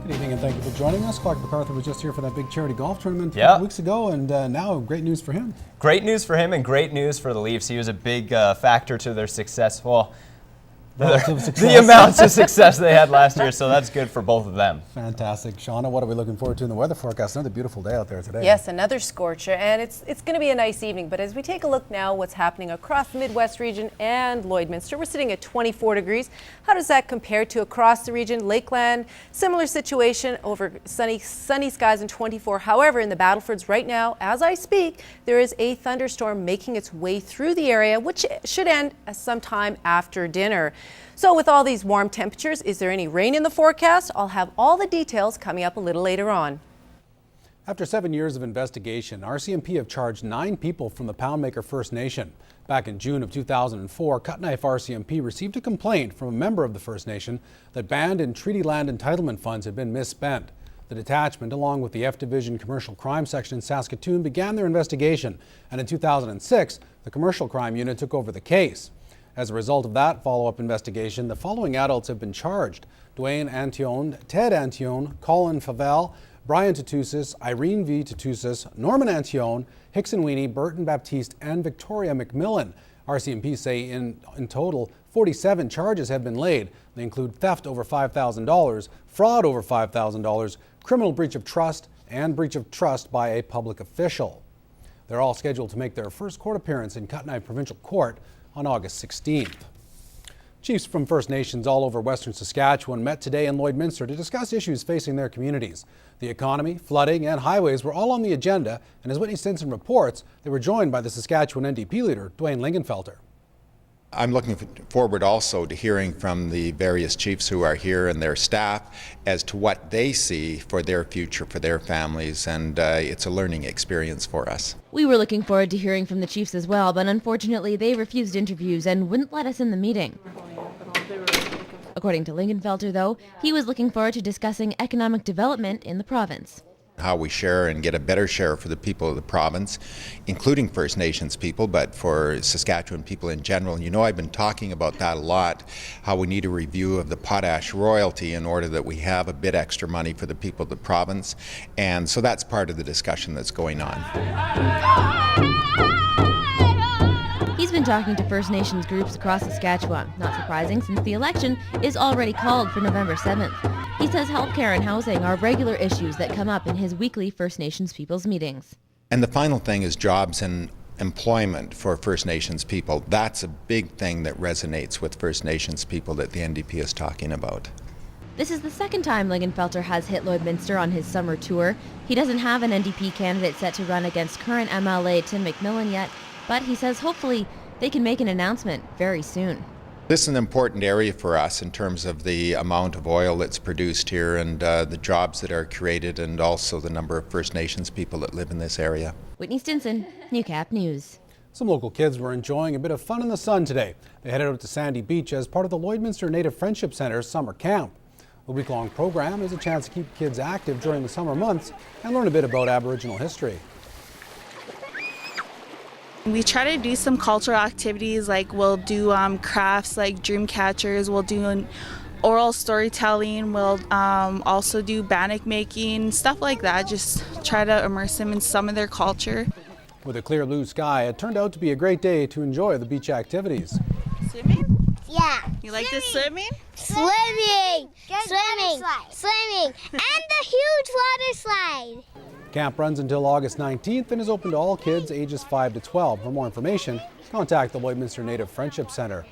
Good evening and thank you for joining us. Clark MacArthur was just here for that big charity golf tournament a Yep. couple weeks ago, and now great news for him. Great news for him and great news for the Leafs. He was a big factor to their success. Well, the amounts of success they had last year, so that's good for both of them. Fantastic. Shauna, what are we looking forward to in the weather forecast? Another beautiful day out there today. Yes, another scorcher, and it's going to be a nice evening. But as we take a look now what's happening across the Midwest region and Lloydminster, we're sitting at 24 degrees. How does that compare to across the region? Lakeland, similar situation, over sunny skies and 24. However, in the Battlefords right now, as I speak, there is a thunderstorm making its way through the area, which should end sometime after dinner. So with all these warm temperatures, is there any rain in the forecast? I'll have all the details coming up a little later on. After 7 years of investigation, RCMP have charged 9 people from the Poundmaker First Nation. Back in June of 2004, Cutknife RCMP received a complaint from a member of the First Nation that banned and treaty land entitlement funds had been misspent. The detachment, along with the F Division Commercial Crime Section in Saskatoon, began their investigation, and in 2006, the Commercial Crime Unit took over the case. As a result of that follow-up investigation, the following adults have been charged: Dwayne Antione, Ted Antione, Colin Favel, Brian Tatusis, Irene V. Tatusis, Norman Antione, Hickson Weenie, Burton Baptiste, and Victoria McMillan. RCMP say in total, 47 charges have been laid. They include theft over $5,000, fraud over $5,000, criminal breach of trust, and breach of trust by a public official. They're all scheduled to make their first court appearance in Cutknife Provincial Court on August 16th. Chiefs from First Nations all over Western Saskatchewan met today in Lloydminster to discuss issues facing their communities. The economy, flooding, and highways were all on the agenda, and as Whitney Stinson reports, they were joined by the Saskatchewan NDP leader, Dwayne Lingenfelter. I'm looking forward also to hearing from the various chiefs who are here and their staff as to what they see for their future, for their families, and it's a learning experience for us. We were looking forward to hearing from the chiefs as well, but unfortunately they refused interviews and wouldn't let us in the meeting. According to Lingenfelter, though, he was looking forward to discussing economic development in the province. How we share and get a better share for the people of the province, including First Nations people, but for Saskatchewan people in general. You know, I've been talking about that a lot, how we need a review of the potash royalty in order that we have a bit extra money for the people of the province. And so that's part of the discussion that's going on. He's been talking to First Nations groups across Saskatchewan, not surprising since the election is already called for November 7th. He says healthcare and housing are regular issues that come up in his weekly First Nations people's meetings. And the final thing is jobs and employment for First Nations people. That's a big thing that resonates with First Nations people that the NDP is talking about. This is the second time Lingenfelter has hit Lloydminster on his summer tour. He doesn't have an NDP candidate set to run against current MLA Tim McMillan yet, but he says hopefully they can make an announcement very soon. This is an important area for us in terms of the amount of oil that's produced here and the jobs that are created, and also the number of First Nations people that live in this area. Whitney Stinson, Newcap News. Some local kids were enjoying a bit of fun in the sun today. They headed out to Sandy Beach as part of the Lloydminster Native Friendship Centre's summer camp. The week-long program is a chance to keep kids active during the summer months and learn a bit about Aboriginal history. We try to do some cultural activities, like we'll do crafts like dream catchers, we'll do an oral storytelling, we'll also do bannock making, stuff like that, just try to immerse them in some of their culture. With a clear blue sky, it turned out to be a great day to enjoy the beach activities. Swimming? Yeah. You like the swimming? Swimming! Swimming! And the huge water slide! Camp runs until August 19th and is open to all kids ages 5 to 12. For more information, contact the Lloydminster Native Friendship Centre.